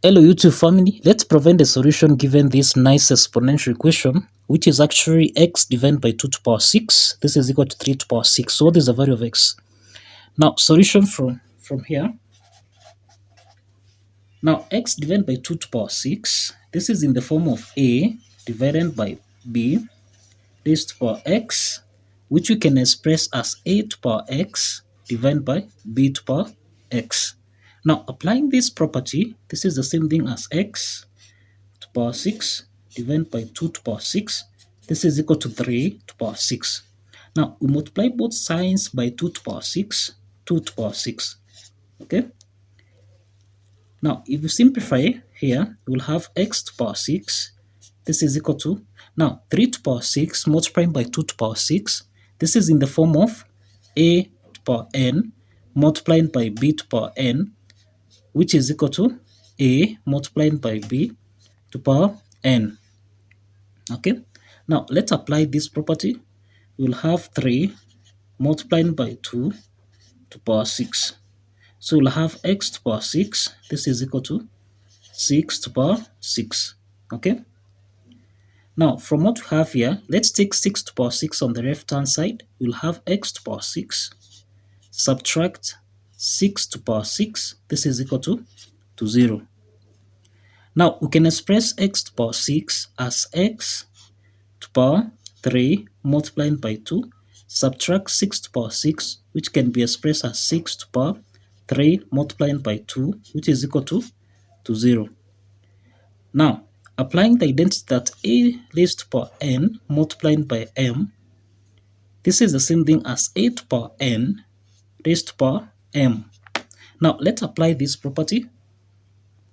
Hello YouTube family, let's prevent the solution given this nice exponential equation, which is actually x divided by 2 to power 6. This is equal to 3 to power 6. So what is the value of x? Now solution from here. Now x divided by 2 to power 6. This is in the form of a divided by b raised to power x, which we can express as a to power x divided by b to power x. Now applying this property, this is the same thing as x to power 6 divided by 2 to power 6. This is equal to 3 to power 6. Now we multiply both signs by 2 to power 6, 2 to power 6. Okay? Now if you simplify here, we'll have x to power 6. This is equal to, now 3 to power 6 multiplying by 2 to power 6. This is in the form of a to power n multiplying by b to power n, which is equal to a multiplying by b to power n. Okay, now let's apply this property. We'll have 3 multiplying by 2 to power 6. So we'll have x to power 6. This is equal to 6 to power 6. Okay, now from what we have here, let's take 6 to power 6 on the left hand side. We'll have x to power 6 subtract 6 to power 6. This is equal to 0. Now we can express x to power 6 as x to power 3 multiplying by 2 subtract 6 to power 6, which can be expressed as 6 to power 3 multiplying by 2, which is equal to 0. Now applying the identity that a raised to power n multiplying by m, this is the same thing as a to power n raised to power m. Now let's apply this property.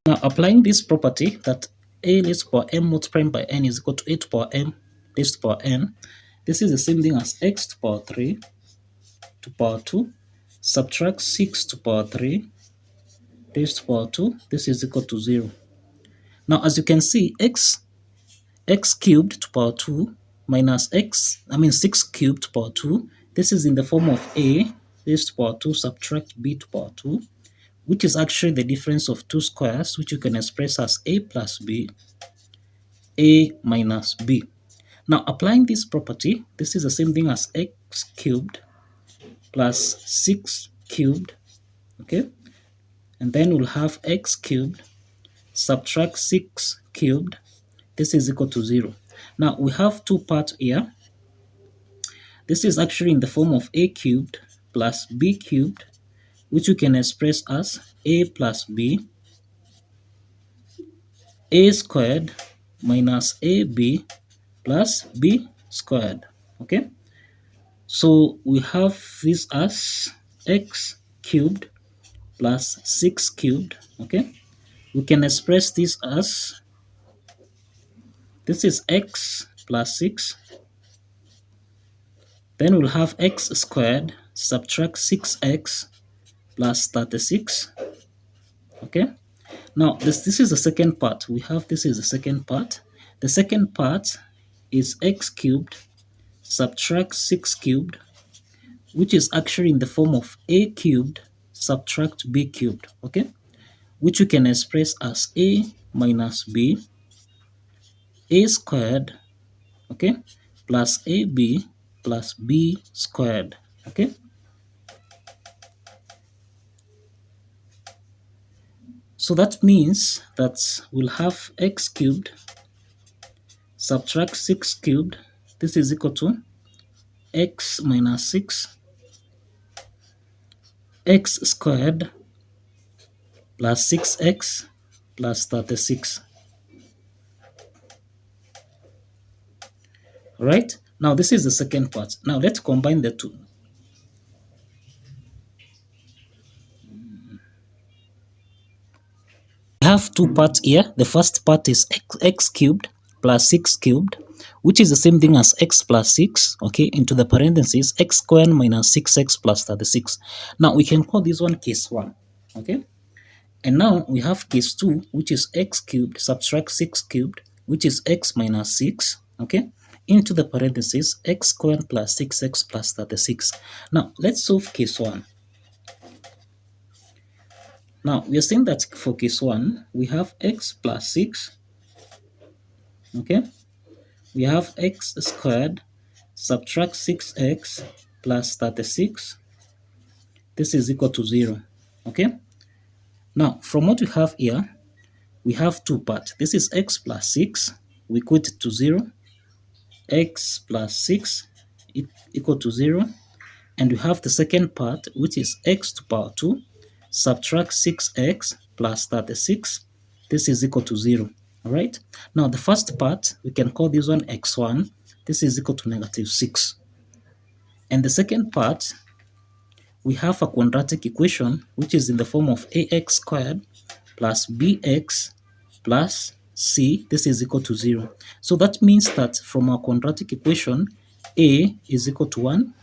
Now applying this property that a raised to power m multiplying by n is equal to a to power m raised to power n, this is the same thing as x to power 3 to power 2 subtract 6 to power 3 raised to power 2. This is equal to 0. Now as you can see, x cubed to power 2 minus 6 cubed to power 2. This is in the form of a raised to power 2 subtract b to power 2, which is actually the difference of two squares, which you can express as a plus b, a minus b. Now applying this property, this is the same thing as x cubed plus 6 cubed, okay? And then we'll have x cubed subtract 6 cubed. This is equal to 0. Now we have two parts here. This is actually in the form of a cubed plus b cubed, which you can express as a plus b, a squared minus ab plus b squared. Okay, so we have this as x cubed plus 6 cubed. Okay, we can express this as, this is x plus 6. Then we'll have x squared subtract 6x plus 36. Okay, now this is the second part. We have, this is the second part. The second part is x cubed subtract 6 cubed, which is actually in the form of a cubed subtract b cubed. Okay, which you can express as a minus b, a squared, okay, plus ab plus b squared. Okay, so that means that we'll have x cubed subtract 6 cubed. This is equal to x minus 6, x squared plus 6x plus 36. Alright, now this is the second part. Now let's combine the two. We have two parts here. The first part is x cubed plus 6 cubed, which is the same thing as x plus 6, okay, into the parentheses, x squared minus 6x plus 36. Now we can call this one case 1, okay? And now we have case 2, which is x cubed subtract 6 cubed, which is x minus 6, okay, into the parentheses, x squared plus 6x plus 36. Now let's solve case 1. Now, we are saying that for case 1, we have x plus 6, okay? We have x squared, subtract 6x plus 36. This is equal to 0, okay? Now, from what we have here, we have two parts. This is x plus 6, we equate it to 0. X plus 6 equal to 0. And we have the second part, which is x to the power 2, subtract 6x plus 36. This is equal to 0. All right? Now, the first part, we can call this one x1. This is equal to negative 6. And the second part, we have a quadratic equation, which is in the form of ax squared plus bx plus c. This is equal to 0. So that means that from our quadratic equation, a is equal to 1,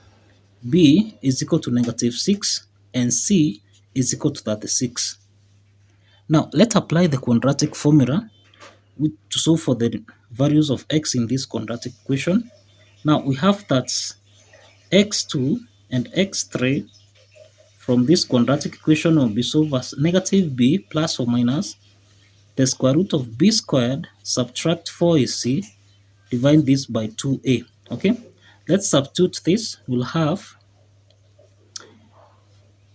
b is equal to negative 6, and c is equal to 36. Now, let's apply the quadratic formula to solve for the values of x in this quadratic equation. Now, we have that x2 and x3 from this quadratic equation will be solved as negative b plus or minus the square root of b squared, subtract 4ac, divide this by 2a. Okay, let's substitute this. We'll have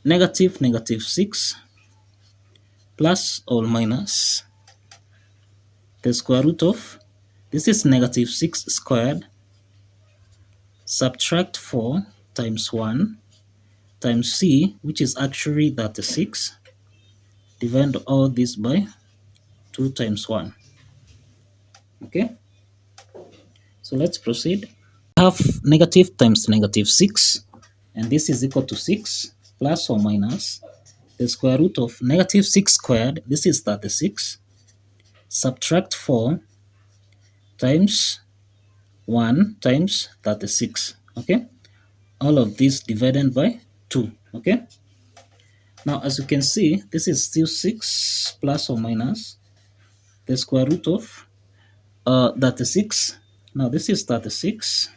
negative 6 plus or minus the square root of, this is negative 6 squared, subtract 4 times 1 times c, which is actually 36, divide all this by 2 times 1. Okay, so let's proceed. We have negative times negative 6, and this is equal to 6 plus or minus the square root of negative 6 squared, this is 36, subtract 4 times 1 times 36. Okay, all of this divided by 2. Okay, now as you can see, this is still 6 plus or minus the square root of 36. Now this is 36,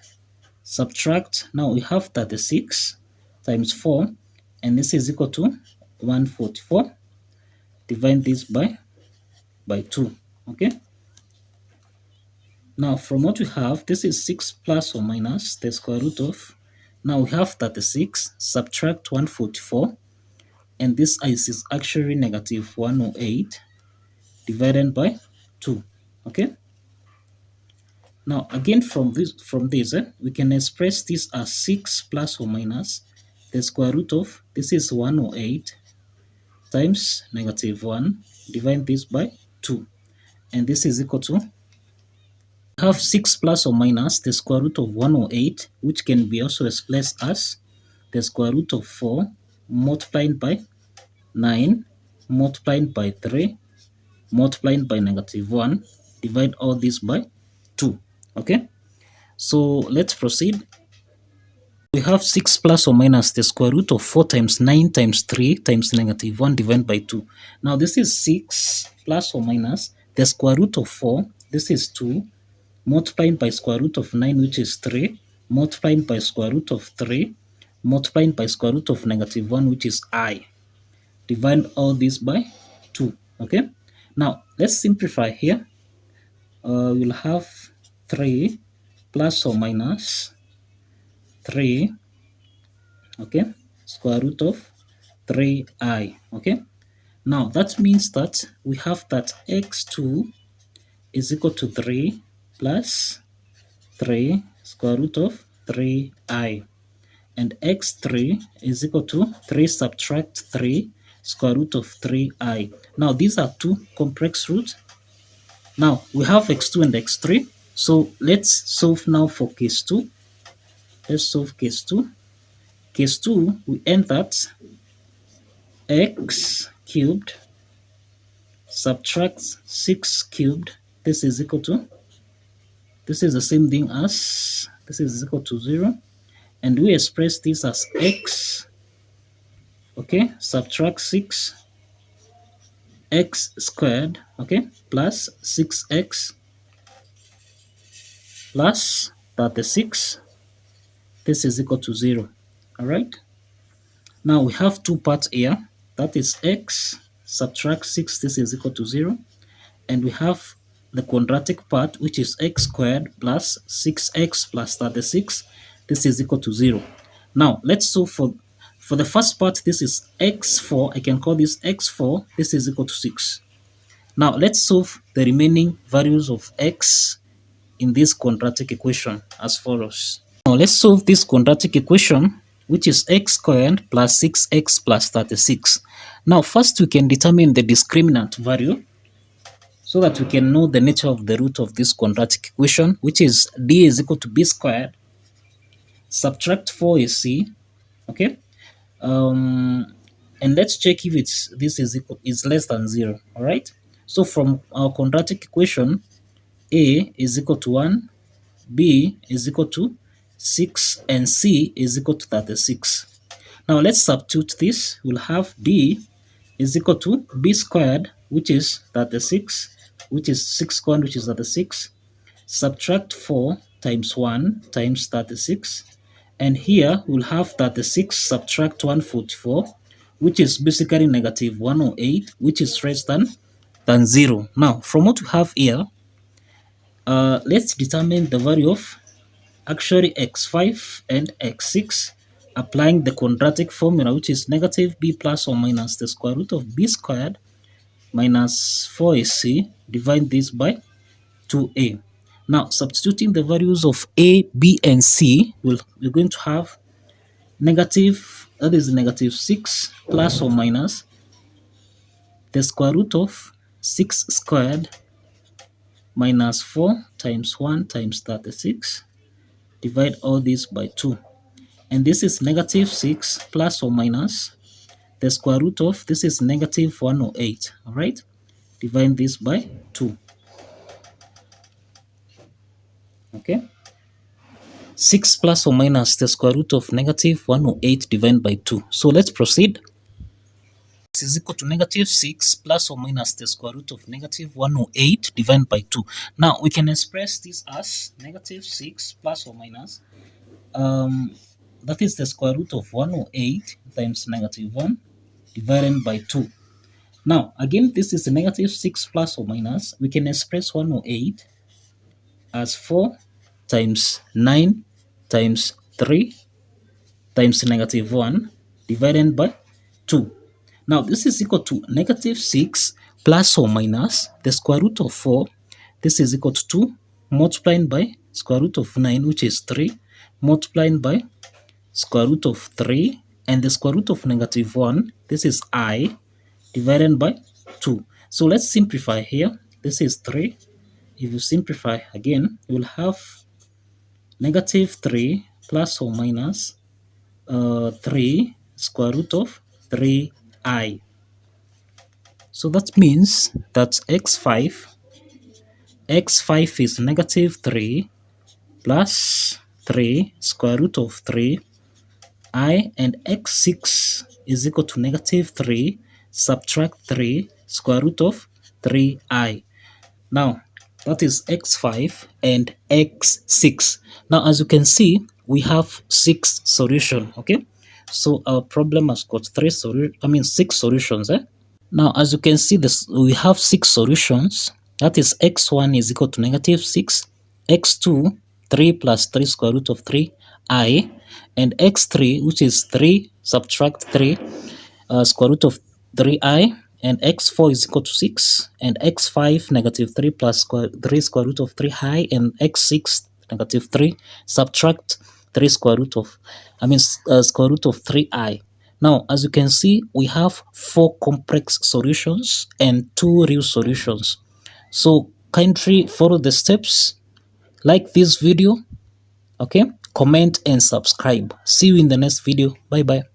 subtract, now we have 36 times 4, and this is equal to 144. Divide this by 2. Okay, now from what we have, this is 6 plus or minus the square root of, now we have 36, subtract 144, and this is actually negative 108 divided by 2. Okay, now again from this we can express this as 6 plus or minus the square root of, this is 108 times negative 1, divide this by 2, and this is equal to, we have 6 plus or minus the square root of 108, which can be also expressed as the square root of 4 multiplied by 9 multiplied by 3 multiplied by negative 1, divide all this by 2. Okay, so let's proceed. We have 6 plus or minus the square root of 4 times 9 times 3 times negative 1 divided by 2. Now this is 6 plus or minus the square root of 4, this is 2, multiplied by square root of 9, which is 3, multiplied by square root of 3, multiplied by square root of negative 1, which is I. Divide all this by 2. Okay, now let's simplify here. We'll have 3 plus or minus 3, okay, square root of 3i. Okay, now that means that we have that x2 is equal to 3 plus 3 square root of 3i, and x3 is equal to 3 subtract 3 square root of 3i. Now these are two complex roots. Now we have x2 and x3, so let's solve now for case 2. Let's solve case 2. Case 2, we end that x cubed subtract 6 cubed, this is equal to, this is the same thing as, this is equal to 0, and we express this as x, okay, subtract 6 x squared, okay, plus 6x plus 36, this is equal to 0. All right, now we have two parts here, that is x subtract 6, this is equal to 0. And we have the quadratic part, which is x squared plus 6x plus 36. This is equal to 0. Now, let's solve for the first part. This is x4. I can call this x4. This is equal to 6. Now, let's solve the remaining values of x in this quadratic equation as follows. Now, let's solve this quadratic equation, which is x squared plus 6x plus 36. Now, first we can determine the discriminant value so that we can know the nature of the root of this quadratic equation, which is d is equal to b squared, subtract 4 is c, okay? And let's check if this is less than 0, all right? So from our quadratic equation, a is equal to 1, b is equal to 6, and c is equal to 36. Now let's substitute this. We'll have d is equal to b squared, which is 36, which is 6 squared, which is 36, subtract 4 times 1 times 36, and here we'll have 36 subtract 144, which is basically negative 108, which is less than 0. Now, from what we have here, let's determine the value of actually x5 and x6, applying the quadratic formula, which is negative b plus or minus the square root of b squared minus 4ac, divide this by 2a. Now, substituting the values of a, b, and c, we're going to have negative, that is negative 6 plus or minus the square root of 6 squared minus 4 times 1 times 36, divide all this by 2. And this is negative 6 plus or minus the square root of, this is negative 108, all right? Divide this by 2. Okay? 6 plus or minus the square root of negative 108 divided by 2. So let's proceed. This is equal to negative 6 plus or minus the square root of negative 108 divided by 2. Now we can express this as negative 6 plus or minus, that is the square root of 108 times negative 1 divided by 2. Now again, this is a negative 6 plus or minus. We can express 108 as 4 times 9 times 3 times negative 1 divided by 2. Now this is equal to negative 6 plus or minus the square root of 4. This is equal to 2 multiplied by square root of 9, which is 3, multiplied by square root of 3, and the square root of negative 1, this is I, divided by 2. So let's simplify here. This is 3. If you simplify again, you will have negative 3 plus or minus 3 square root of 3i. So that means that x5 is negative 3 plus 3 square root of 3 I, and x6 is equal to negative 3 subtract 3 square root of 3i. Now that is x5 and x6. Now as you can see, we have 6 solutions. Okay, so our problem has got 6 solutions. Now as you can see, we have 6 solutions. That is x1 is equal to negative 6, x2 3 plus 3 square root of 3i, and x3, which is 3 subtract 3 square root of 3i, and x4 is equal to 6, and x5 negative 3 plus 3 square root of 3i, and x6 negative 3 subtract 3 square root of square root of 3i. Now as you can see, we have 4 complex solutions and 2 real solutions. So kindly follow the steps, like this video, okay, comment and subscribe. See you in the next video. Bye bye.